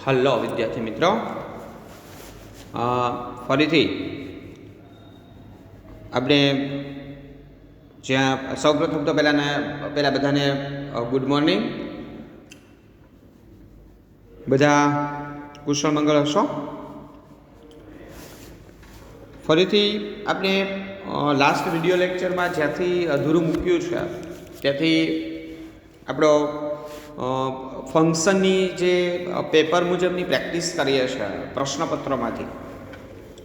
Hello વિદ્યાર્થી મિત્રો, ફરીથી આપણે જ્યાં સૌપ્રથમ તો પહેલાં બધાને ગુડ મોર્નિંગ. બધા કુશળ મંગળ હશો. ફરીથી આપણે લાસ્ટ વિડીયો લેક્ચરમાં જ્યાંથી અધૂરું મૂક્યું છે ત્યાંથી આપણો ફંક્શનની જે પેપર મુજબની પ્રેક્ટિસ કરીએ છીએ પ્રશ્નપત્રોમાંથી,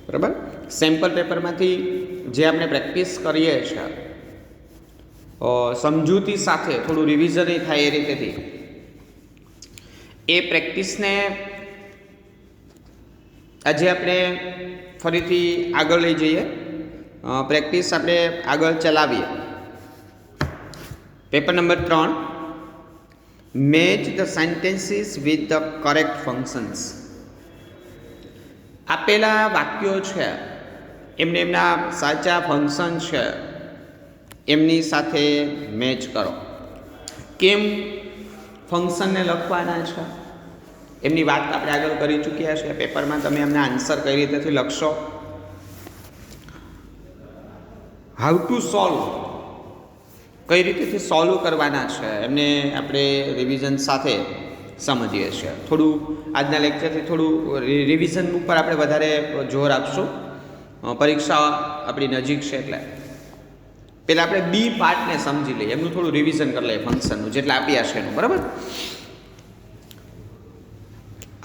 બરાબર, સેમ્પલ પેપરમાંથી જે આપણે પ્રેક્ટિસ કરીએ છીએ સમજૂતી સાથે થોડું રિવિઝન થાય એ રીતેથી એ પ્રેક્ટિસને આજે આપણે ફરીથી આગળ લઈ જઈએ. પ્રેક્ટિસ આપણે આગળ ચલાવીએ. Paper number 3, match the sentences with the correct functions. આપેલા વાક્યો છે એમને એમના સાચા ફંક્શન છે એમની સાથે મેચ કરો. કેમ ફંક્શનને લખવાના છે એમની વાત આપણે આગળ કરી ચૂક્યા છીએ. પેપરમાં તમે એમના આન્સર કઈ રીતેથી લખશો, હાઉ ટુ સોલ્વ, કઈ રીતેથી સોલ્વ કરવાના છે એમને આપણે રિવિઝન સાથે સમજીએ છીએ. થોડું આજના લેક્ચરથી થોડું રિવિઝન ઉપર આપણે વધારે જોર આપશું. પરીક્ષા આપણી નજીક છે એટલે પહેલાં આપણે બી પાર્ટને સમજી લઈએ, એમનું થોડું રિવિઝન કરી લઈએ ફંક્શનનું જેટલા આપ્યા છે એનું, બરાબર.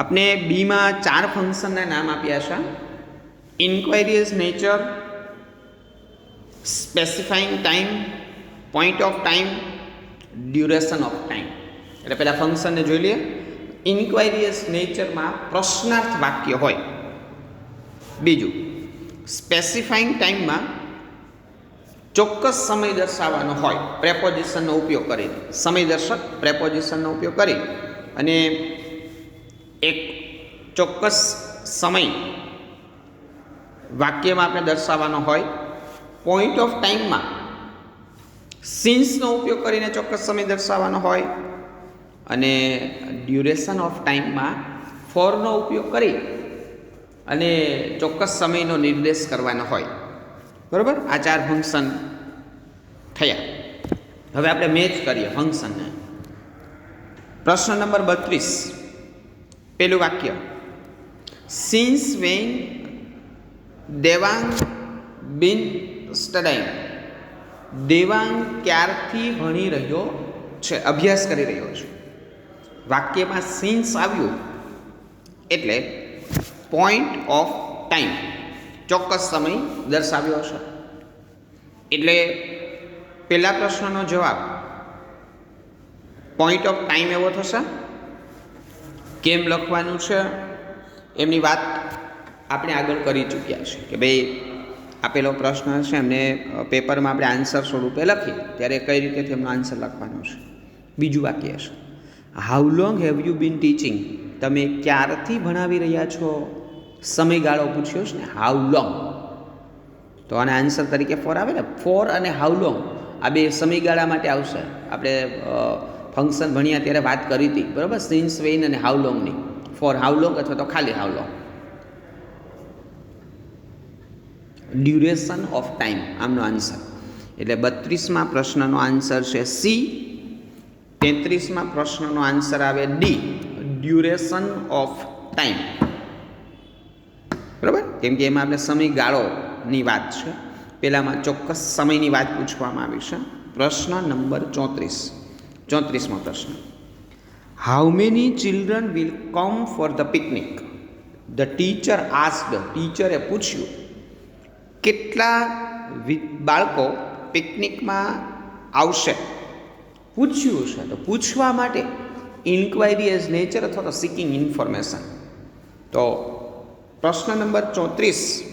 આપણે બીમાં 4 ફંક્શનના નામ આપ્યા છે: enquiries nature, specifying time, point of time, duration of time. એટલે પહેલાં ફંક્શનને જોઈ લઈએ. ઇન્ક્વાયરીઝ નેચરમાં પ્રશ્નાર્થ વાક્ય હોય. બીજું, સ્પેસિફાઈંગ ટાઈમમાં ચોક્કસ સમય દર્શાવવાનો હોય, પ્રેપોઝિશનનો ઉપયોગ કરીને, સમયદર્શક પ્રેપોઝિશનનો ઉપયોગ કરી અને એક ચોક્કસ સમય વાક્યમાં આપણે દર્શાવવાનો હોય. પોઈન્ટ ઓફ ટાઈમમાં સિન્સનો ઉપયોગ કરીને ચોક્કસ સમય દર્શાવવાનો હોય અને ડ્યુરેશન ઓફ ટાઈમમાં ફોરનો ઉપયોગ કરી અને ચોક્કસ સમયનો નિર્દેશ કરવાનો હોય, બરાબર. આ 4 ફંક્શન થયા. હવે આપણે મેચ કરીએ ફંક્શનને. પ્રશ્ન નંબર 32, પહેલું વાક્ય: સિન્સ વેન દેવાંગ બીન સ્ટડાઈંગ. દેવાંગ ક્યારથી ભણી રહ્યો છે, અભ્યાસ કરી રહ્યો છે. વાક્યમાં સિન્સ આવ્યું એટલે પોઈન્ટ ઓફ ટાઈમ, ચોક્કસ સમય દર્શાવ્યો છે. એટલે પહેલા પ્રશ્નનો જવાબ પોઈન્ટ ઓફ ટાઈમ એવો થશે. કેમ લખવાનું છે એમની વાત આપણે આગળ કરી ચૂક્યા છે કે ભાઈ આપેલો પ્રશ્ન છે એમને પેપરમાં આપણે આન્સર સ્વરૂપે લખીએ ત્યારે કઈ રીતે એમનો આન્સર લખવાનો છે. બીજું વાક્ય છે: how long have you bin teaching. તમે ક્યારથી ભણાવી રહ્યા છો, સમયગાળો પૂછ્યો છે ને, હાઉ લોંગ. તો આના આન્સર તરીકે ફોર આવે ને. ફોર અને હાઉ લોંગ આ બે સમયગાળા માટે આવશે. આપણે ફંક્શન ભણ્યા ત્યારે વાત કરી હતી, બરાબર, સિન્સ વેન અને હાઉ લોંગની. ફોર હાઉ લોંગ અથવા તો ખાલી how long. Duration of time આમનો આન્સર. એટલે 32માં પ્રશ્નનો આન્સર છે સી. 33માં પ્રશ્નનો આન્સર આવે ડી, ડ્યુરેશન ઓફ ટાઈમ, બરાબર. કેમ કે એમાં આપણે સમયગાળોની વાત છે, પહેલામાં ચોક્કસ સમયની વાત પૂછવામાં આવી છે. પ્રશ્ન નંબર 34મો પ્રશ્ન: how many children will come for the picnic. The teacher asked. ટીચરે પૂછ્યું કેટલા બાળકો પિકનિકમાં આવશે. પૂછ્યું છે તો પૂછવા માટે ઇન્ક્વાયરી એઝ નેચર અથવા તો સિકિંગ ઇન્ફોર્મેશન. તો પ્રશ્ન નંબર 34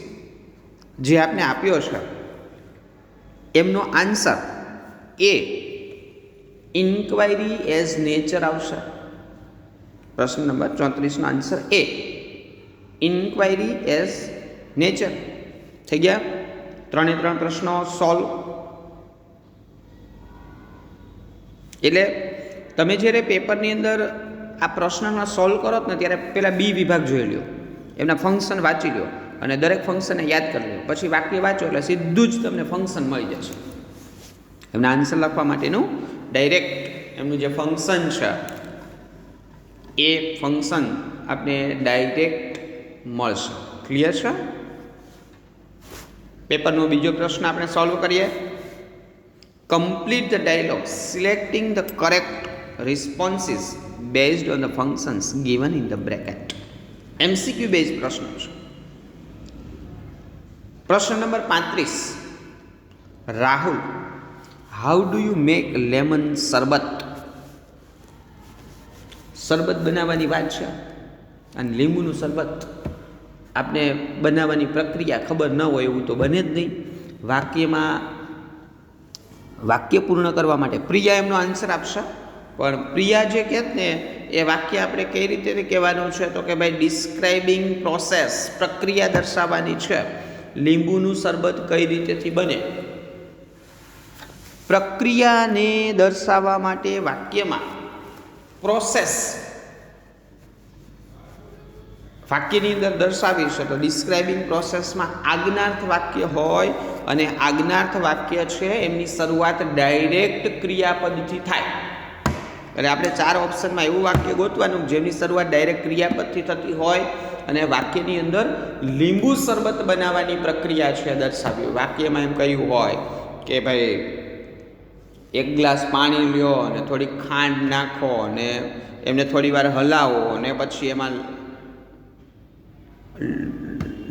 જે આપને આપ્યો છે એમનો આન્સર એ ઇન્ક્વાયરી એઝ નેચર આવશે. પ્રશ્ન નંબર 34નો આન્સર એ ઇન્ક્વાયરી એઝ નેચર. થઈ ગયા 3 પ્રશ્નો સોલ્વ. એટલે તમે જ્યારે પેપરની અંદર આ પ્રશ્નનો સોલ્વ કરો ને ત્યારે પહેલાં બી વિભાગ જોઈ લ્યો, એમના ફંક્શન વાંચી લ્યો અને દરેક ફંક્શનને યાદ કરી લો, પછી વાક્ય વાંચો એટલે સીધું જ તમને ફંક્શન મળી જશે. એમના આન્સર લખવા માટેનું ડાયરેક્ટ એમનું જે ફંક્શન છે એ ફંક્શન આપણે ડાયરેક્ટ મળશે. ક્લિયર છે? પેપરનો બીજો પ્રશ્ન આપણે સોલ્વ કરીએ. Complete the dialogue selecting the correct responses based on the functions given in the bracket. MCQ base પ્રશ્ન છે. પ્રશ્ન number 35. Rahul, how do you make lemon શરબત? શરબત બનાવવાની વાત છે અને લીંબુનું શરબત આપને બનાવવાની પ્રક્રિયા ખબર ન હોય એવું તો બને જ નહીં. વાક્ય પૂર્ણ કરવા માટે પ્રિયા એમનો આન્સર આપશે, પણ પ્રિયા જે કહે ને એ વાક્ય આપણે કઈ રીતે કહેવાનું છે તો કે ભાઈ ડિસ્ક્રાઇબિંગ પ્રોસેસ, પ્રક્રિયા દર્શાવવાની છે. લીંબુનું શરબત કઈ રીતેથી બને, પ્રક્રિયાને દર્શાવવા માટે વાક્યમાં પ્રોસેસ વાક્યની અંદર દર્શાવી છે તો ડિસ્ક્રાઇબિંગ પ્રોસેસમાં આજ્ઞાર્થ વાક્ય હોય અને આજ્ઞાર્થ વાક્ય છે એમની શરૂઆત ડાયરેક્ટ ક્રિયાપદથી થાય. એટલે આપણે 4 ઓપ્શનમાં એવું વાક્ય ગોતવાનું જેમની શરૂઆત ડાયરેક્ટ ક્રિયાપદથી થતી હોય અને વાક્યની અંદર લીંબુ શરબત બનાવવાની પ્રક્રિયા છે દર્શાવી. વાક્યમાં એમ કહ્યું હોય કે ભાઈ 1 ગ્લાસ પાણી લ્યો અને થોડી ખાંડ નાખો અને એમને થોડી વાર હલાવો અને પછી એમાં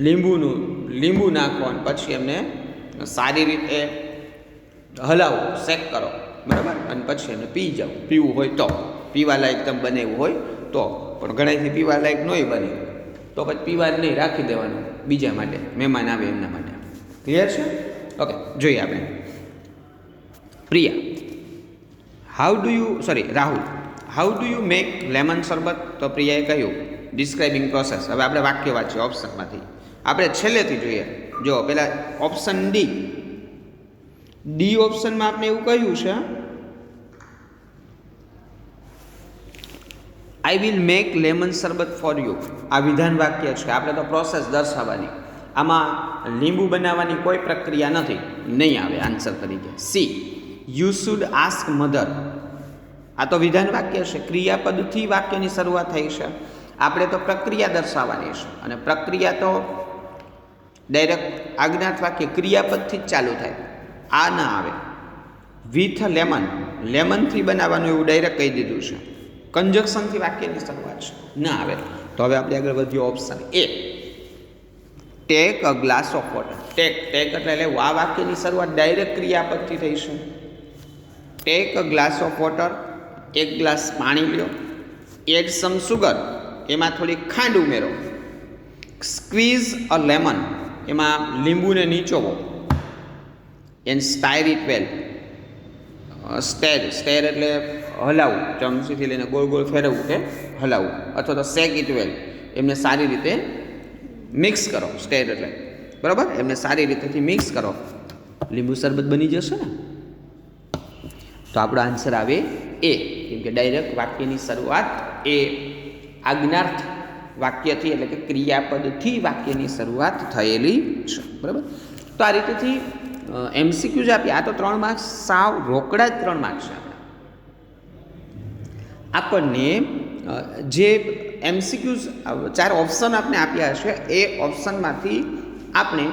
લીંબુ નાખો અને પછી એમને સારી રીતે હલાવો, શેક કરો, બરાબર, અને પછી એમને પી જાઓ. પીવું હોય તો, પીવા લાયક તમે બનાવ્યું હોય તો, પણ ઘણાથી પીવા લાયક નહીં બને તો પછી પીવા નહીં, રાખી દેવાનું બીજા માટે, મહેમાન આવે એમના માટે. ક્લિયર છે? ઓકે, જોઈએ આપણે. Priya, Rahul, how do you make lemon શરબત? તો પ્રિયાએ કહ્યું ડિસ્ક્રાઇબિંગ પ્રોસેસ. હવે આપણે વાક્ય વાંચીએ ઓપ્શનમાંથી. આપણે છેલ્લેથી જોઈએ. જો પેલા ઓપ્શન ડી ઓપ્શનમાં આપણે એવું કહ્યું છે આઈ વિલ મેક લેમન શરબત ફોર યુ. આ વિધાન વાક્ય છે, આપણે તો પ્રોસેસ દર્શાવવાની. આમાં લીંબુ બનાવવાની કોઈ પ્રક્રિયા નથી, નહીં આવે આન્સર તરીકે. C, you should ask mother. આ તો વિધાન વાક્ય છે, ક્રિયાપદથી વાક્યની શરૂઆત થઈ છે. આપણે તો પ્રક્રિયા દર્શાવવાની છે અને પ્રક્રિયા તો ડાયરેક્ટ આજ્ઞાર્થ વાક્ય ક્રિયાપદથી જ ચાલુ થાય. આ ના આવે. વિથ લેમન, લેમનથી બનાવવાનું એવું ડાયરેક્ટ કહી દીધું છે. કન્જક્શનથી વાક્યની શરૂઆત છે, ના આવે. તો હવે આપણે આગળ વધ્યો option A, take a glass of water. Take એટલે આ વાક્યની શરૂઆત ડાયરેક્ટ ક્રિયાપદથી થઈ છે. Take a glass of water, 1 glass પાણી લ્યો. એડ સમ સુગર, એમાં થોડી ખાંડ ઉમેરો. સ્ક્વીઝ અ લેમન, એમાં લીંબુને નીચોવો. And સ્ટાયર it well. સ્ટેર એટલે હલાવવું, ચમચીથી લઈને ગોળ ગોળ ફેરવવું કે હલાવવું, અથવા તો શેક ઇટ વેલ, એમને સારી રીતે મિક્સ કરો. સ્ટેર એટલે બરાબર, એમને સારી રીતેથી મિક્સ કરો. લીંબુ શરબત બની જશે ને. તો આપણો આન્સર આવે એ, કેમ કે ડાયરેક્ટ વાક્યની શરૂઆત એ આજ્ઞાર્થ વાક્યથી એટલે કે ક્રિયાપદથી વાક્યની શરૂઆત થયેલી છે. બરાબર. તો આ રીતેથી MCQ જ આપી. આ તો 3 માર્ક્સ સાવ રોકડા જ 3 માર્ક્સ છે. આપણને જે MCQs 4 ઓપ્શન આપણે આપ્યા છે એ ઓપ્શનમાંથી આપણે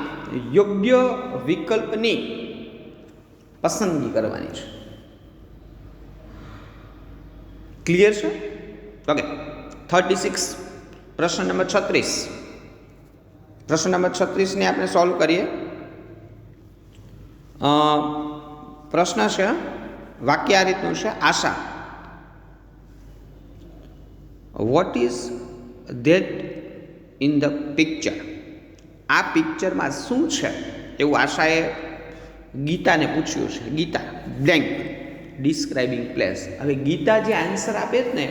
યોગ્ય વિકલ્પની પસંદગી કરવાની છે. ક્લિયર છે? ઓકે. 36, પ્રશ્ન નંબર 36. પ્રશ્ન નંબર 36 ને આપણે સોલ્વ કરીએ. પ્રશ્ન છે, વાક્ય આ રીતનું છે, આશા, vote is that in the picture? આ પિક્ચરમાં શું છે એવું આશાએ ગીતાને પૂછ્યું છે. Gita blank describing place. હવે ગીતા જે આન્સર આપે જ ને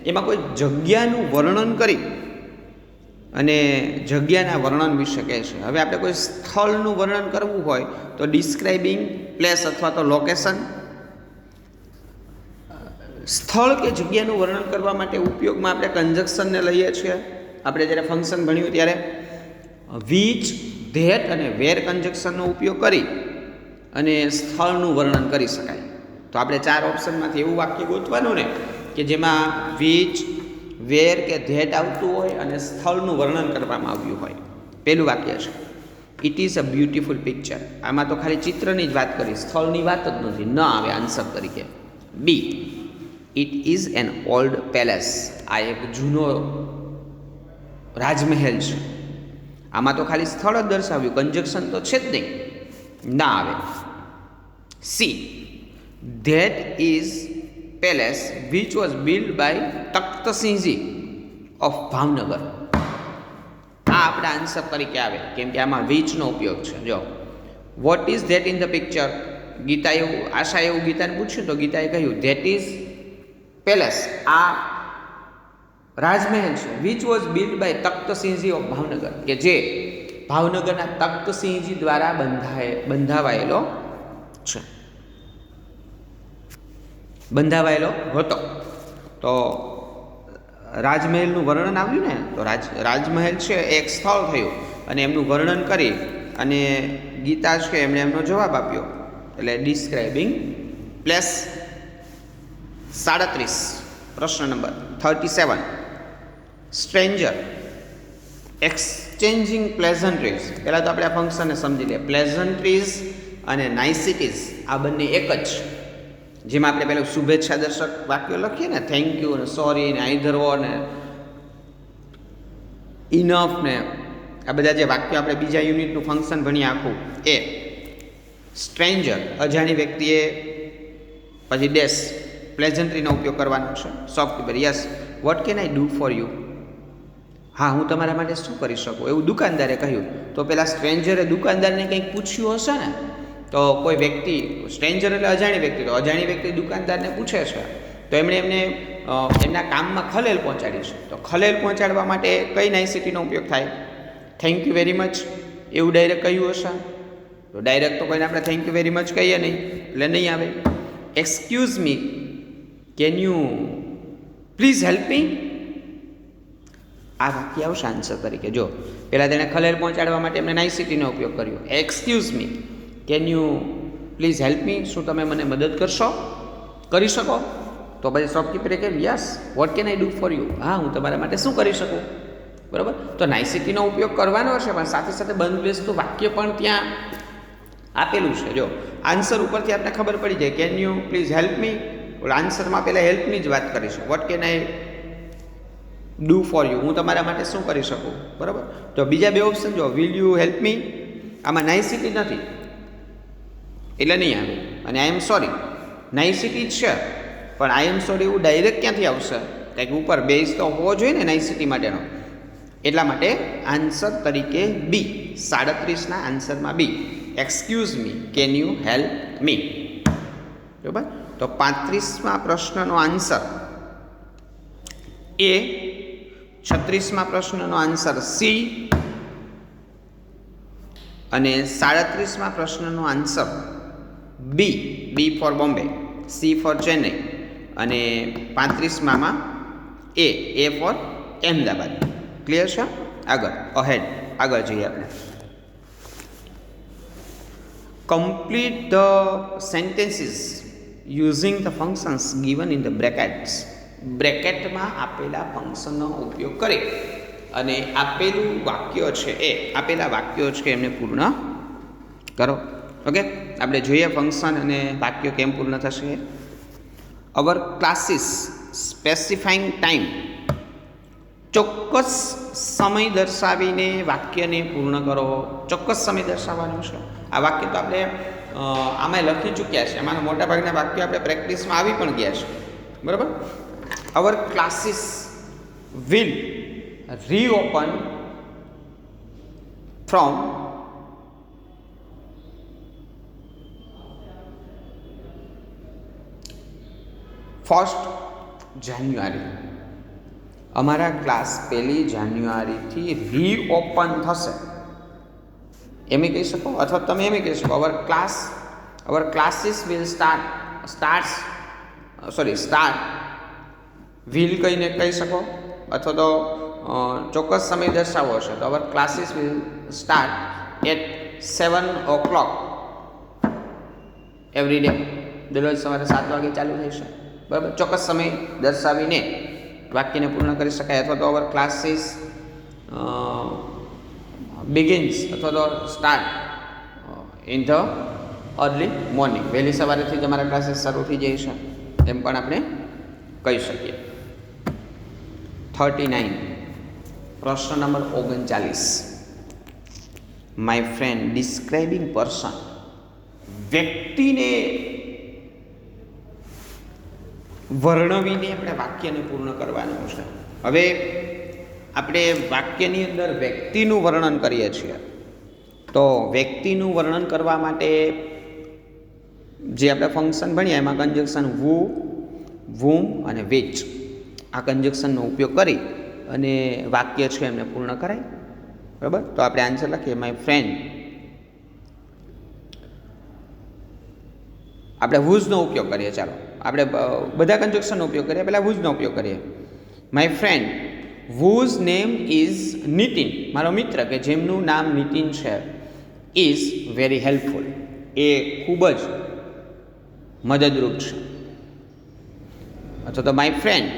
એમાં કોઈ જગ્યાનું વર્ણન કરી અને જગ્યાના વર્ણન વિશે કહે છે. હવે આપણે કોઈ સ્થળનું વર્ણન કરવું હોય તો ડિસ્ક્રાઇબિંગ પ્લેસ અથવા તો લોકેશન. સ્થળ કે જગ્યાનું વર્ણન કરવા માટે ઉપયોગમાં આપણે કંજક્શનને લઈએ છીએ. આપણે જ્યારે ફંક્શન ભણ્યું ત્યારે વિચ, ધેટ અને વેર કંજક્શનનો ઉપયોગ કરી અને સ્થળનું વર્ણન કરી શકાય. તો આપણે 4 ઓપ્શનમાંથી એવું વાક્ય ગોતવાનું ને કે જેમાં વિચ, વેર કે ધેટ આવતું હોય અને સ્થળનું વર્ણન કરવામાં આવ્યું હોય. પહેલું વાક્ય છે it is a beautiful picture. આમાં તો ખાલી ચિત્રની જ વાત કરી, સ્થળની વાત જ નથી, ન આવે આન્સર તરીકે. B it is an old palace. આ એક જૂનો રાજમહેલ છે. આમાં તો ખાલી સ્થળ જ દર્શાવ્યું, કંજક્શન તો છે જ નહીં, ના આવે. C that is palace which was build by Takhtsinhji of Bhavnagar. આ આપણા આન્સર તરીકે આવે કેમ કે આમાં વિચનો ઉપયોગ છે. જો what is that in the picture, Gita એવું આશા એવું ગીતાને પૂછ્યું તો ગીતાએ કહ્યું ધેટ ઇઝ પેલેસ, આ રાજમહેલ છે, which was build by Takhtsinhji of Bhavnagar, કે જે ભાવનગરના તખ્તસિંહજી દ્વારા બંધાવાયેલો છે, બંધાવાયેલો હતો. તો રાજમહેલનું વર્ણન આવ્યું ને, તો રાજમહેલ છે એક સ્થળ થયું અને એમનું વર્ણન કરી અને ગીતા છે એમણે એમનો જવાબ આપ્યો, એટલે ડિસ્ક્રાઇબિંગ પ્લેસ. 37 પ્રશ્ન નંબર 37 સ્ટ્રેન્જર એક્સચેન્જિંગ પ્લેઝન્ટ્રીઝ. પહેલાં તો આપણે આ ફંક્શનને સમજી લઈએ. પ્લેઝન્ટ્રીઝ અને નાઇસિટીઝ આ બંને એક જ. જેમાં આપણે પહેલાં શુભેચ્છા દર્શક વાક્યો લખીએ ને, થેન્ક યુ ને સોરી ને આઈધર ઓર ને ઇનફ ને આ બધા જે વાક્યો આપણે બીજા યુનિટનું ફંક્શન ભણીએ આખું, એ સ્ટ્રેન્જર અજાણી વ્યક્તિએ પછી ડેશ પ્લેઝન્ટ્રીનો ઉપયોગ કરવાનો છે. Shopkeeper yes what can I do for you, હા હું તમારા માટે શું કરી શકું, એવું દુકાનદારે કહ્યું. તો પેલા સ્ટ્રેન્જરે દુકાનદારને કંઈક પૂછ્યું હશે ને, તો કોઈ વ્યક્તિ, સ્ટ્રેન્જર એટલે અજાણી વ્યક્તિ, તો અજાણી વ્યક્તિ દુકાનદારને પૂછે છે તો એમણે એમના કામમાં ખલેલ પહોંચાડી છે. તો ખલેલ પહોંચાડવા માટે કઈ નાઇસિટીનો ઉપયોગ થાય? થેન્ક યુ વેરી મચ એવું ડાયરેક્ટ કહ્યું હશે. તો ડાયરેક્ટ તો કોઈને આપણે થેન્ક યુ વેરી મચ કહીએ નહીં, એટલે નહીં આવે. Excuse me can you please help me, આ વાક્ય આવશે આન્સર તરીકે. જો પહેલાં તેણે ખલેલ પહોંચાડવા માટે એમણે નાઇસિટીનો ઉપયોગ કર્યો. Excuse me can you please help me, શું તમે મને મદદ કરશો, કરી શકો? તો પછી શોપકીપરે કહે yes what can I do for you, હા હું તમારા માટે શું કરી શકું. બરાબર, તો નાઇસિટીનો ઉપયોગ કરવાનો છે પણ સાથે સાથે બંધ બેસતું વાક્ય પણ ત્યાં આપેલું છે. જો આન્સર ઉપરથી આપણે ખબર પડી જાય, can you please help me, ઓલા આન્સરમાં પહેલાં હેલ્પની જ વાત કરી છે. What can I do for you, હું તમારા માટે શું કરી શકું. બરાબર, તો બીજા બે ઓપ્શન જો વિલ યુ હેલ્પ મી, આમાં નાઇસિટી નથી એટલે નહીં આવે. અને આઈ એમ સોરી નાઇસિટી જ છે પણ આઈ એમ સોરી એવું ડાયરેક્ટ ક્યાંથી આવશે, કંઈક ઉપર બેઝ તો હોવો જોઈએ ને નાઇસિટી માટેનો. એટલા માટે આન્સર તરીકે બી, 37ના આન્સરમાં બી, excuse me can you help મી. બરાબર, તો 35મા પ્રશ્નનો આન્સર એ, 36મા પ્રશ્નનો આન્સર સી અને 37મા પ્રશ્નનો આન્સર બી, બી four Bombay, C four Chennai અને 35માં એ ફોર અહેમદાબાદ. ક્લિયર છે? આગળ જઈએ આપણે. Complete the sentences using the functions given in the brackets. બ્રેકેટમાં આપેલા ફંક્શનનો ઉપયોગ કરી અને આપેલું વાક્ય છે આપેલા વાક્યો છે એમને પૂર્ણ કરો. ઓકે, આપણે જોઈએ ફંક્શન અને વાક્યો કેમ પૂર્ણ થશે. અવર ક્લાસીસ સ્પેસિફાઈંગ ટાઈમ, ચોક્કસ સમય દર્શાવીને વાક્યને પૂર્ણ કરો. ચોક્કસ સમય દર્શાવવાનો છે. આ વાક્ય તો આપણે આમાં લખી ચૂક્યા છે, એમાંના મોટાભાગના વાક્યો આપણે પ્રેક્ટિસમાં આવી પણ ગયા છે. બરાબર, અવર classes will reopen from first January. અમારા ક્લાસ 1 જાન્યુઆરીથી રીઓપન થશે એમ કહી શકો, અથવા તમે એમ કહી શકો અવર classes will starts start will કહીને કહી શકો, અથવા તો ચોક્કસ સમય દર્શાવવો હશે તો અવર classes will start at 7 o'clock every day. દરરોજ સવારે 7 વાગે ચાલુ થશે. બરાબર, ચોક્કસ સમય દર્શાવીને વાક્યને પૂર્ણ કરી શકાય. અથવા તો અવર ક્લાસીસ બિગિન્સ અથવા તો start in the early morning. વહેલી સવારેથી જ અમારા ક્લાસીસ શરૂ થઈ જાય છે એમ પણ આપણે કહી શકીએ. 39 પ્રશ્ન number 39. My friend describing person. વ્યક્તિને વર્ણવીને આપણે વાક્યને પૂર્ણ કરવાનું છે. હવે આપણે વાક્યની અંદર વ્યક્તિનું વર્ણન કરીએ છીએ તો વ્યક્તિનું વર્ણન કરવા માટે જે આપણે ફંક્શન ભણીએ એમાં કન્જક્શન વુ, વુમ અને વિચ આ કન્જક્શનનો ઉપયોગ કરી અને વાક્ય છે એમને પૂર્ણ કરાય. બરાબર, તો આપણે આન્સર લખીએ માય ફ્રેન્ડ. આપણે હુઝનો ઉપયોગ કરીએ. ચાલો આપણે બધા કન્જક્શનનો ઉપયોગ કરીએ, પહેલાં હુઝનો ઉપયોગ કરીએ. My friend whose name is Nitin. મારો મિત્ર કે જેમનું નામ નીતિન છે ઇઝ વેરી હેલ્પફુલ. એ ખૂબ જ મદદરૂપ છે. અથવા તો માય ફ્રેન્ડ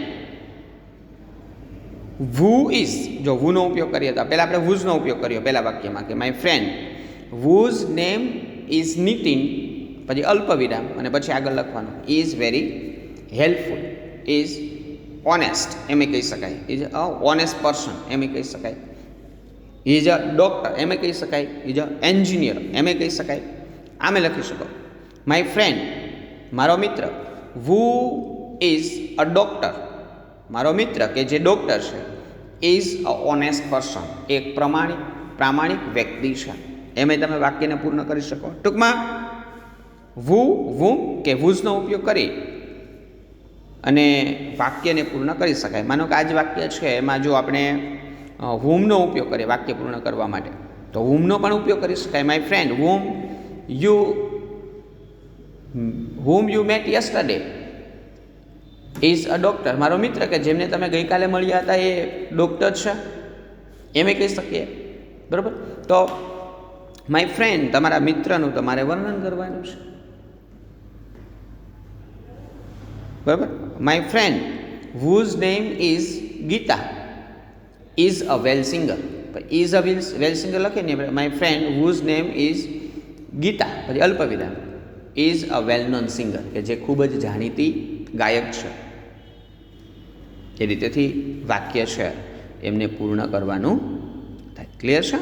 વુ ઇઝ, જો વુનો ઉપયોગ કરીએ તો પહેલાં આપણે હુઝનો ઉપયોગ કર્યો પહેલા વાક્યમાં કે my friend whose name is Nitin, પછી અલ્પ વિરામ અને પછી આગળ લખવાનું is very helpful, is honest એમ કહી શકાય, ઇઝ અ ઓનેસ્ટ પર્સન એમ કહી શકાય, ઇઝ અ ડૉક્ટર એમ કહી શકાય, ઇઝ અ એન્જિનિયર એમ કહી શકાય. આમે લખી શકો માય ફ્રેન્ડ મારો મિત્ર વુ ઇઝ અ ડૉક્ટર, મારો મિત્ર કે જે ડૉક્ટર છે ઇઝ અ ઓનેસ્ટ પર્સન, એક પ્રામાણિક વ્યક્તિ છે. એમ તમે વાક્યને પૂર્ણ કરી શકો. ટૂંકમાં વુમ કે વુઝનો ઉપયોગ કરી અને વાક્યને પૂર્ણ કરી શકાય. માનો કે આ જ વાક્ય છે એમાં જો આપણે હુમનો ઉપયોગ કરીએ વાક્ય પૂર્ણ કરવા માટે તો હુમનો પણ ઉપયોગ કરી શકાય. My friend whom you met yesterday is a doctor. મારો મિત્ર કે જેમને તમે ગઈકાલે મળ્યા હતા એ ડૉક્ટર છે એમ કહી શકીએ. બરાબર, તો માય ફ્રેન્ડ તમારા મિત્રનું તમારે વર્ણન કરવાનું છે. બરાબર, my friend whose name is Gita is a well singer. Is a well singer લખીને my friend whose name is Gita પછી અલ્પ વિરામ is a well known singer કે જે ખૂબ જ જાણીતી ગાયક છે. એ રીતેથી વાક્ય છે એમને પૂર્ણ કરવાનું થાય. ક્લિયર છે?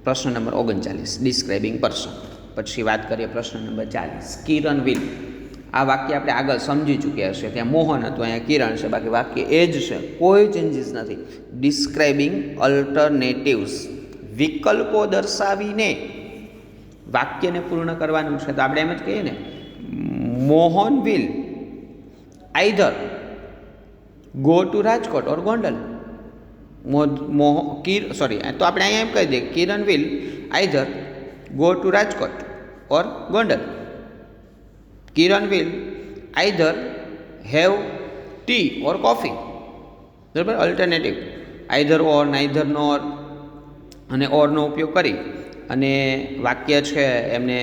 પ્રશ્ન નંબર 39 ડિસ્ક્રાઇબિંગ પર્સન. પછી વાત કરીએ પ્રશ્ન નંબર 40 કિરણ વિલ. આ વાક્ય આપણે આગળ સમજી ચૂક્યા છે. ત્યાં મોહન હતું, અહીંયા કિરણ છે, બાકી વાક્ય એ જ છે, કોઈ ચેન્જીસ નથી. ડિસ્ક્રાઇબિંગ અલ્ટરનેટિવ્સ, વિકલ્પો દર્શાવીને વાક્યને પૂર્ણ કરવાનું છે. તો આપણે એમ જ કહીએ ને Mohan will either go to Rajkot ઓર ગોંડલ. તો આપણે અહીંયા એમ કહી દઈએ કિરણ will either go to Rajkot or Gondal. Kiran will either have T or coffee. બરાબર, અલ્ટરનેટિવ આઈધર ઓર, નાઈધર નોર અને ઓરનો ઉપયોગ કરી અને વાક્ય છે એમને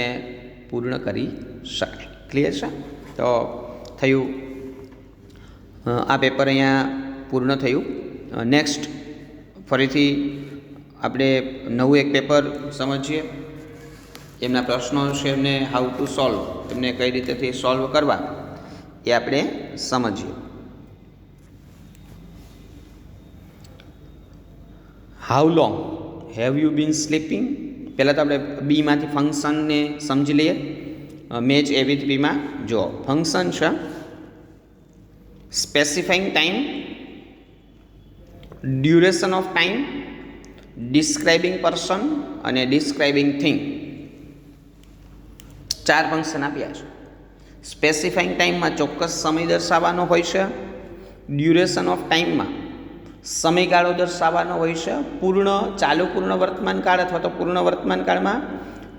પૂર્ણ કરી શકાય. ક્લિયર છે? તો થયું આ પેપર અહીંયા પૂર્ણ થયું. નેક્સ્ટ ફરીથી આપણે નવું એક પેપર સમજીએ. એમના પ્રશ્નો છે એમને હાઉ ટુ સોલ્વ, એમને કઈ રીતેથી સોલ્વ કરવા એ આપણે સમજીએ. How long have you been sleeping. પહેલાં તો આપણે બીમાંથી ફંક્શનને સમજી લઈએ. મેચ એ વિથ બીમાં જો ફંક્શન છે specifying time, duration of time, describing person અને ડિસ્ક્રાઇબિંગ થિંગ. 4 ફંક્શન આપ્યા છે. સ્પેસિફાઈંગ ટાઈમમાં ચોક્કસ સમય દર્શાવવાનો હોય છે. ડ્યુરેશન ઓફ ટાઈમમાં સમયગાળો દર્શાવવાનો હોય છે. ચાલુ પૂર્ણ વર્તમાન કાળ અથવા તો પૂર્ણ વર્તમાન કાળમાં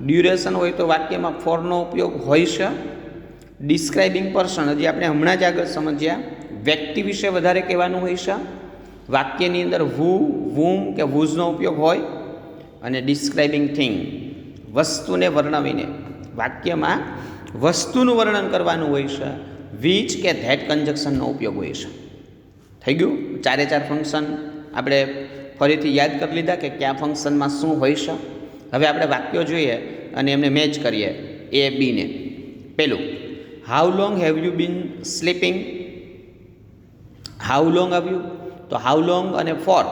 ડ્યુરેશન હોય તો વાક્યમાં ફોરનો ઉપયોગ હોય છે. ડિસ્ક્રાઇબિંગ પર્સન, હજી આપણે હમણાં જ આગળ સમજ્યા, વ્યક્તિ વિશે વધારે કહેવાનું હોય છે. વાક્યની અંદર વુ, વુમ કે વુઝનો ઉપયોગ હોય. અને ડિસ્ક્રાઇબિંગ થિંગ, વસ્તુને વર્ણવીને વાક્યમાં વસ્તુનું વર્ણન કરવાનું હોય છે. વિચ કે ધેટ કન્જક્શનનો ઉપયોગ હોય છે. થઈ ગયું? 4 ફંક્શન આપણે ફરીથી યાદ કરી લીધા કે કયા ફંક્શનમાં શું હોય છે. હવે આપણે વાક્યો જોઈએ અને એમને મેચ કરીએ એ બીને. પેલું, how long have you been sleeping? How long આવ્યું તો હાઉ લોંગ અને ફોર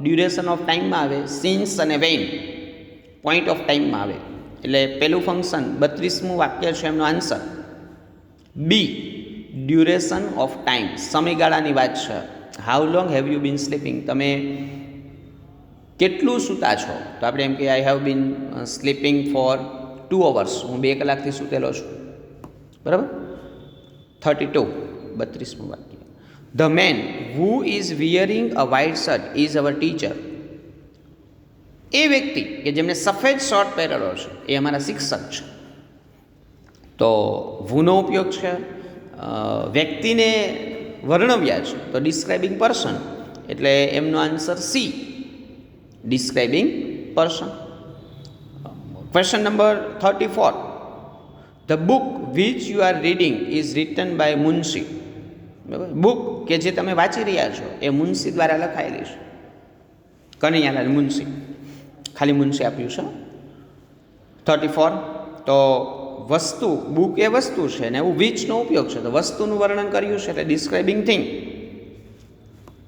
ડ્યુરેશન ઓફ ટાઈમમાં આવે. સિન્સ અને વેન પોઈન્ટ ઓફ ટાઈમમાં આવે. એટલે પેલું ફંક્શન 32મું વાક્ય છે એમનો answer B, duration of time, સમયગાળાની વાત છે. How long have you been sleeping, તમે કેટલું સૂતા છો? તો આપણે એમ કે I have been sleeping for 2 hours, હું 2 કલાકથી સૂતેલો છું. બરાબર? 32, 32મું વાક્ય. The man who is wearing a white shirt is our teacher. એ વ્યક્તિ કે જેમને સફેદ શર્ટ પહેરેલો છે એ અમારા શિક્ષક છે. તો વુનો ઉપયોગ છે, વ્યક્તિને વર્ણવ્યા છે તો ડિસ્ક્રાઇબિંગ પર્સન, એટલે એમનો answer C, describing person. Question number 34. The book which you are reading is written by Munshi. બરાબર? બુક કે જે તમે વાંચી રહ્યા છો એ મુનશી દ્વારા લખાયેલી છે. કનૈયાલાલ મુનશી, ખાલી મુનશી આપ્યું છે. 34. તો વસ્તુ, બુક એ વસ્તુ છે ને એવું વિચનો ઉપયોગ છે તો વસ્તુનું વર્ણન કર્યું છે એટલે ડિસ્ક્રાઇબિંગ થિંગ.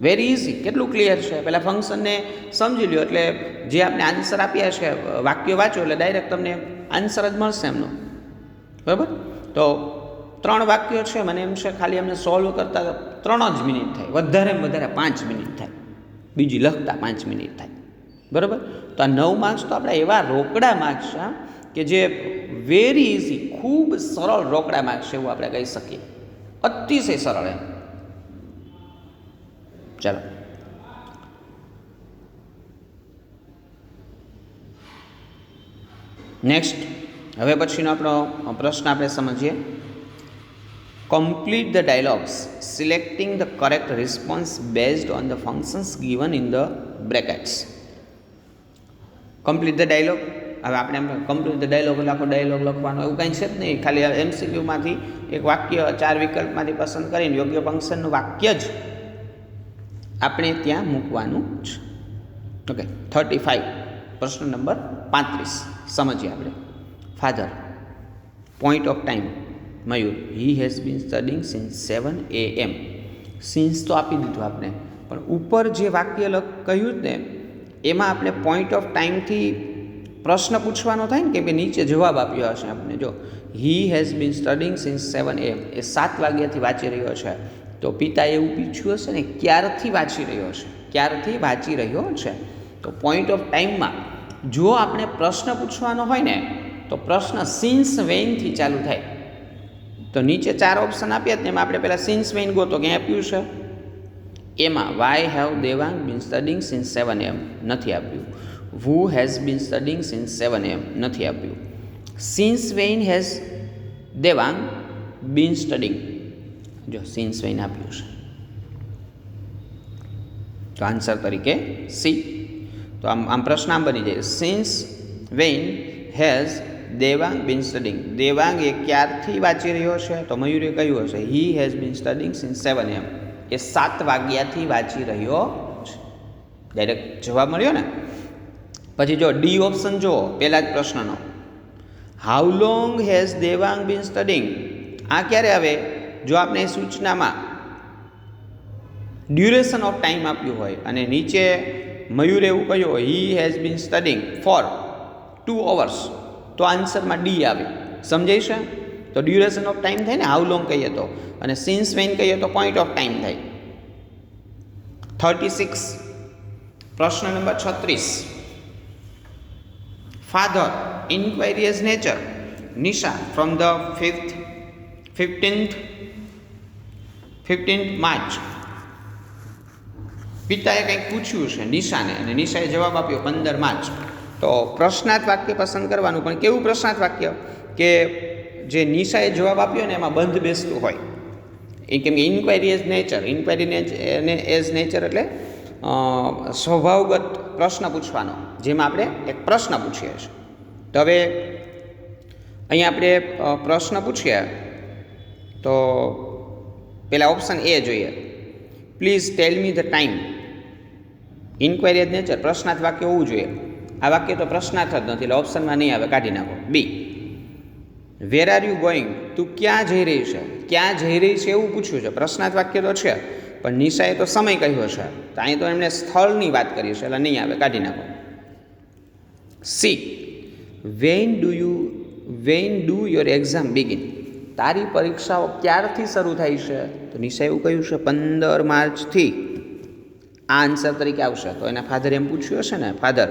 વેરી ઇઝી, કેટલું ક્લિયર છે. પહેલાં ફંક્શનને સમજી લ્યો એટલે જે આપણે આન્સર આપ્યા છે વાક્ય વાંચો એટલે ડાયરેક્ટ તમને આન્સર જ મળશે એમનો. બરાબર? તો 3 વાક્યો છે, મને એમ છે ખાલી એમને સોલ્વ કરતાં 3 જ મિનિટ થાય, વધારેમાં વધારે 5 મિનિટ થાય, બીજી લખતા 5 મિનિટ થાય. બરાબર? તો આ 9 માર્ક્સ તો આપણે એવા રોકડા માર્ક્સ છે કે જે વેરી ઇઝી, ખૂબ સરળ રોકડા માર્ક્સ છે એવું આપણે કહી શકીએ. અતિશય સરળ એમ. ચાલો નેક્સ્ટ. હવે પછીનો આપણો પ્રશ્ન આપણે સમજીએ. Complete the dialogues selecting the correct response based on the functions given in the brackets. Complete the dialogue. હવે આપણે એમ કમ્પ્લીટ ધ ડાયલોગ એટલે આખો ડાયલોગ લખવાનો એવું કાંઈ છે જ નહીં. ખાલી MCQમાંથી એક વાક્ય 4 વિકલ્પમાંથી પસંદ કરીને યોગ્ય ફંક્શનનું વાક્ય જ આપણે ત્યાં મૂકવાનું છે. ઓકે. 35. પ્રશ્ન નંબર 35 સમજીએ આપણે. Father, point of time Mayur, he has been studying since 7 AM. Since તો આપી દીધું આપણે, પણ ઉપર જે વાક્ય કહ્યું જ ને એમાં આપણે પોઈન્ટ ઓફ ટાઈમથી પ્રશ્ન પૂછવાનો થાય ને, કેમ કે નીચે જવાબ આપ્યો હશે આપણે. જો હી has been studying since 7 AM, એ 7 વાગ્યાથી વાંચી રહ્યો છે. તો પિતાએ એવું પૂછ્યું હશે ને ક્યારથી વાંચી રહ્યો છે, ક્યારથી વાંચી રહ્યો છે. તો પોઈન્ટ ઓફ ટાઈમમાં જો આપણે પ્રશ્ન પૂછવાનો હોય ને તો પ્રશ્ન સિન્સ વેનથી ચાલુ થાય. તો નીચે 4 ઓપ્શન આપ્યા જ ને એમાં આપણે પહેલાં સિન્સ વેન ગોતો, ક્યાં આપ્યું છે? એમાં why have Devang been studying since 7 AM નથી આપ્યું. who has been studying since 7 AM નથી આપ્યું. since when has Devang been studying, જો since when આપ્યું છે તો આન્સર તરીકે સી. તો આમ પ્રશ્ન આમ બની જાય, since when has Devang been studying, Devang એ ક્યારથી વાંચી રહ્યો છે? તો મયુરે કહ્યું હશે he has been studying since 7 AM, એ 7 વાગ્યાથી વાંચી રહ્યો છે. ડાયરેક્ટ જવાબ મળ્યો ને. પછી જો ડી ઓપ્શન જુઓ પહેલા જ પ્રશ્નનો, how long has Devang been studying, આ ક્યારે આવે? જો આપણે સૂચનામાં ડ્યુરેશન ઓફ ટાઈમ આપ્યું હોય અને નીચે મયુરે એવું કહ્યું હોય he has been studying for 2 hours, તો આન્સરમાં ડી આવે. સમજાય છે? તો ડ્યુરેશન ઓફ ટાઈમ થાય ને, હાઉ લોંગ કહીએ તો, અને સિન્સ વેન કહીએ તો પોઈન્ટ ઓફ ટાઈમ થાય. 36. પ્રશ્ન number 36. Father, inquiry as nature. Nisha, from the 15th March. પિતાએ કંઈક પૂછ્યું છે નિશાને અને નિશાએ જવાબ આપ્યો 15 માર્ચ. તો પ્રશ્નાર્થ વાક્ય પસંદ કરવાનું, પણ કેવું પ્રશ્નાર્થ વાક્ય કે જે નિશાએ જવાબ આપ્યો ને એમાં બંધ બેસતું હોય. એ કેમ કે inquiry as nature, as nature એટલે સ્વભાવગત પ્રશ્ન પૂછવાનો, જેમાં આપણે એક પ્રશ્ન પૂછીએ છીએ. તો હવે અહીંયા આપણે પ્રશ્ન પૂછીએ તો પહેલાં ઓપ્શન એ જોઈએ, please tell me the time. Inquiry as nature પ્રશ્નાર્થ વાક્ય હોવું જોઈએ. આ વાક્ય તો પ્રશ્નાર્થ જ નથી, એટલે ઓપ્શનમાં નહીં આવે, કાઢી નાખો. બી, વેર આર યુ ગોઈંગ, તું ક્યાં જઈ રહી છે? ક્યાં જઈ રહી છે એવું પૂછ્યું છે. પ્રશ્નાર્થ વાક્ય તો છે, પણ નિશાએ તો સમય કહ્યો છે, તો અહીં તો એમણે સ્થળની વાત કરી છે, એટલે નહીં આવે, કાઢી નાખો. C, when do your exam begin, તારી પરીક્ષાઓ ક્યારથી શરૂ થાય છે? તો નિશાએ એવું કહ્યું છે 15 માર્ચથી. આ આન્સર તરીકે આવશે. તો એના ફાધર એમ પૂછ્યું હશે ને, father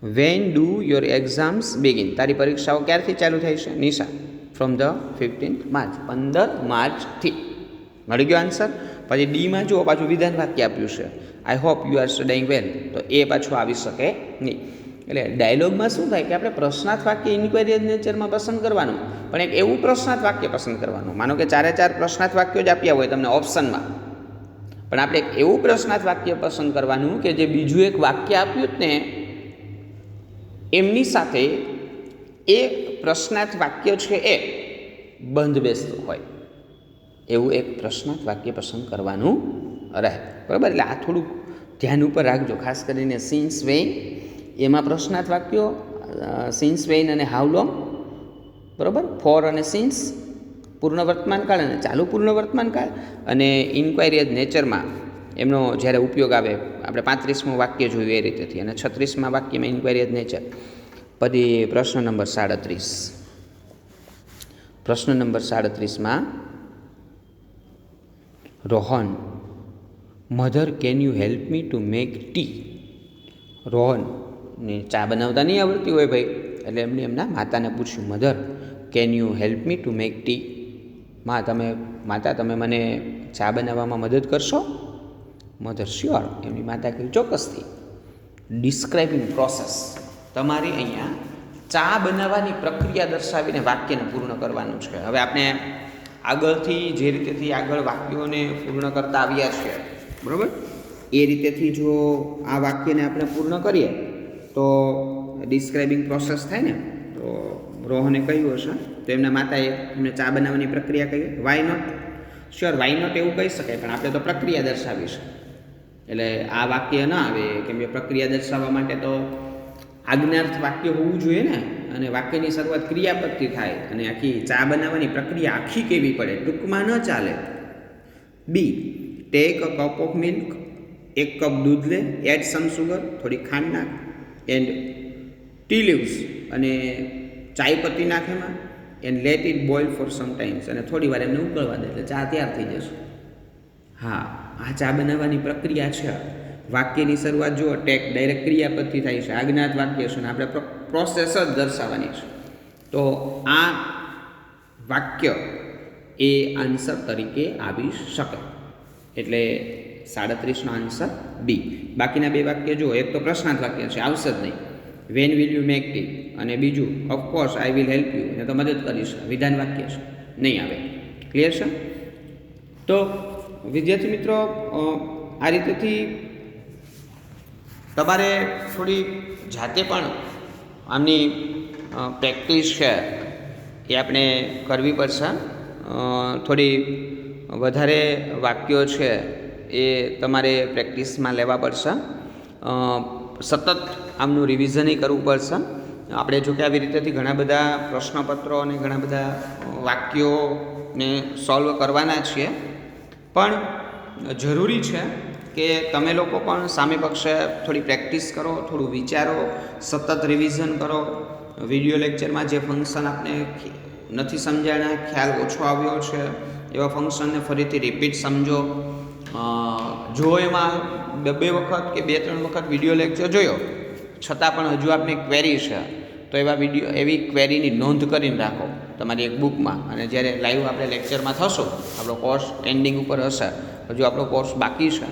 when do your exams begin, તારી પરીક્ષાઓ ક્યારથી ચાલુ થાય છે? Nisha from the 15th March, 15 માર્ચથી. મળી ગયો આન્સર. પછી ડીમાં જુઓ, પાછું વિધાન વાક્ય આપ્યું છે, I hope you are studying well, તો એ પાછું આવી શકે નહીં. એટલે ડાયલોગમાં શું થાય કે આપણે પ્રશ્નાર્થ વાક્ય ઇન્ક્વાયરી નેચરમાં પસંદ કરવાનું, પણ એક એવું પ્રશ્નાર્થ વાક્ય પસંદ કરવાનું. માનો કે 4 પ્રશ્નાર્થ વાક્યો જ આપ્યા હોય તમને ઓપ્શનમાં, પણ આપણે એક એવું પ્રશ્નાર્થ વાક્ય પસંદ કરવાનું કે જે બીજું એક વાક્ય આપ્યું જ ને એમની સાથે એ પ્રશ્નાર્થ વાક્ય છે એ બંધ બેસતું હોય એવું એક પ્રશ્નાર્થ વાક્ય પસંદ કરવાનું રહે. બરાબર? એટલે આ થોડુંક ધ્યાન ઉપર રાખજો. ખાસ કરીને સિન્સ વેઇન, એમાં પ્રશ્નાર્થ વાક્યો સિન્સ વેઇન અને હાઉ લોંગ, બરાબર, ફોર અને સિન્સ પૂર્ણ વર્તમાનકાળ અને ચાલુ પૂર્ણ વર્તમાનકાળ, અને ઇન્ક્વાયરી એઝ નેચરમાં એમનો જ્યારે ઉપયોગ આવે, આપણે 35મું વાક્ય જોયું એ રીતેથી, અને 36મા વાક્યમાં ઇન્ક્વાયરી એઝ નેચર. પછી પ્રશ્ન નંબર 37. પ્રશ્ન નંબર 37માં Rohan, mother can you help me to make tea. રોહનને ચા બનાવતા નહીં આવડતી હોય ભાઈ, એટલે એમણે એમના માતાને પૂછ્યું, mother can you help me to make T. માતા તમે મને ચા બનાવવામાં મદદ કરશો? Mother sure. એમની માતા કહ્યું ચોક્કસથી. ડિસ્ક્રાઇબિંગ પ્રોસેસ, તમારી અહીંયા ચા બનાવવાની પ્રક્રિયા દર્શાવીને વાક્યને પૂર્ણ કરવાનું છે. હવે આપણે આગળથી જે રીતેથી આગળ વાક્યોને પૂર્ણ કરતા આવ્યા છીએ, બરાબર, એ રીતેથી જો આ વાક્યને આપણે પૂર્ણ કરીએ તો ડિસ્ક્રાઇબિંગ પ્રોસેસ થાય ને. તો રોહને કહ્યું હશે, તો એમના માતાએ એમને ચા બનાવવાની પ્રક્રિયા કહી. Why not? Sure, why not એવું કહી શકાય, પણ આપણે તો પ્રક્રિયા દર્શાવી છે, એટલે આ વાક્ય ન આવે. કેમ કે પ્રક્રિયા દર્શાવવા માટે તો આજ્ઞાર્થ વાક્ય હોવું જોઈએ ને, અને વાક્યની શરૂઆત ક્રિયાપદથી થાય, અને આખી ચા બનાવવાની પ્રક્રિયા આખી કેવી પડે, ટૂંકમાં ન ચાલે. B, take a cup of milk, 1 cup દૂધ લે, એડ સમ સુગર, થોડી ખાંડ નાખ, એન્ડ ટી લીવ્સ, અને ચાય પત્તી નાખ એમાં, and let it boil for some times, અને થોડી વાર એમને ઉકળવા દે એટલે ચા તૈયાર થઈ જશે. હા, આ ચા બનાવવાની પ્રક્રિયા છે. વાક્યની શરૂઆત જુઓ, ટેક ડાયરેક્ટ ક્રિયાપદથી થાય છે, આજ્ઞાત વાક્ય છે, અને આપણે પ્રોસેસ જ દર્શાવવાની છે. તો આ વાક્ય એ આન્સર તરીકે આવી શકે. એટલે 37નો આન્સર ડી. બાકીના 2 વાક્ય જુઓ, એક તો પ્રશ્નાર્થ વાક્ય છે, આવશે જ નહીં. When will you make tea, અને બીજું of course I will help you, એને તો મદદ કરીશ, વિધાન વાક્ય છે, નહીં આવે. ક્લિયર છે? તો વિદ્યાર્થી મિત્રો, આ રીતેથી તમારે થોડી જાતે પણ આમની પ્રેક્ટિસ છે એ આપણે કરવી પડશે. થોડી વધારે વાક્યો છે એ તમારે પ્રેક્ટિસમાં લેવા પડશે. સતત આમનું રિવિઝન કરવું પડશે. આપણે જો કે આવી રીતેથી ઘણા બધા પ્રશ્નપત્રો અને ઘણા બધા વાક્યોને સોલ્વ કરવાના છીએ, પણ જરૂરી છે કે તમે લોકો પણ સામે પક્ષે થોડી પ્રેક્ટિસ કરો, થોડું વિચારો, સતત રિવિઝન કરો. વિડીયો લેક્ચરમાં જે ફંક્શન આપણે નથી સમજાણા, ખ્યાલ ઓછો આવ્યો છે, એવા ફંક્શનને ફરીથી રિપીટ સમજો. જો એમાં 2 વખત કે 2-3 વખત વિડીયો લેક્ચર જોયો છતાં પણ હજુ આપને ક્વેરી છે, તો એવી ક્વેરીની નોંધ કરીને રાખો તમારી એક બુકમાં. અને જ્યારે લાઈવ આપણે લેક્ચરમાં થશું, આપણો કોર્સ એન્ડિંગ ઉપર હશે, હજુ આપણો કોર્સ બાકી છે,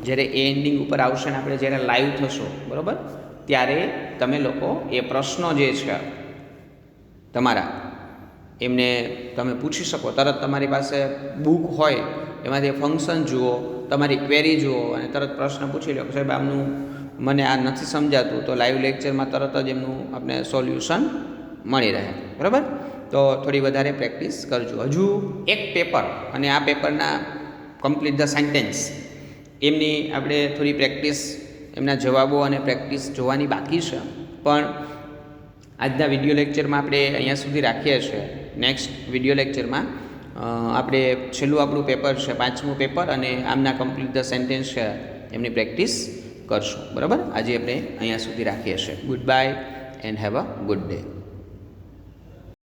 જ્યારે એ એન્ડિંગ ઉપર આવશે ને આપણે જ્યારે લાઈવ થશું, બરાબર, ત્યારે તમે લોકો એ પ્રશ્નો જે છે તમારા એમને તમે પૂછી શકો. તરત તમારી પાસે બુક હોય એમાંથી ફંક્શન જુઓ, તમારી ક્વેરી જુઓ અને તરત પ્રશ્ન પૂછી લો કે સાહેબ આમનું મને આ નથી સમજાતું, તો લાઈવ લેક્ચરમાં તરત જ એમનું આપણે સોલ્યુશન મળી રહે. બરાબર? તો થોડી વધારે પ્રેક્ટિસ કરજો. હજુ એક પેપર અને આ પેપરના કમ્પ્લીટ ધ સેન્ટેન્સ એમની આપણે થોડી પ્રેક્ટિસ, એમના જવાબો અને પ્રેક્ટિસ જોવાની બાકી છે. પણ આજના વિડીયો લેક્ચરમાં આપણે અહીંયા સુધી રાખીએ છીએ. નેક્સ્ટ વિડીયો લેક્ચરમાં આપણે છેલ્લું આપણું પેપર છે, 5મું પેપર, અને આમના કમ્પ્લીટ ધ સેન્ટેન્સ છે એમની પ્રેક્ટિસ કરશું. બરાબર? આજે આપણે અહીંયા સુધી રાખીએ છીએ. Good bye and have a good day.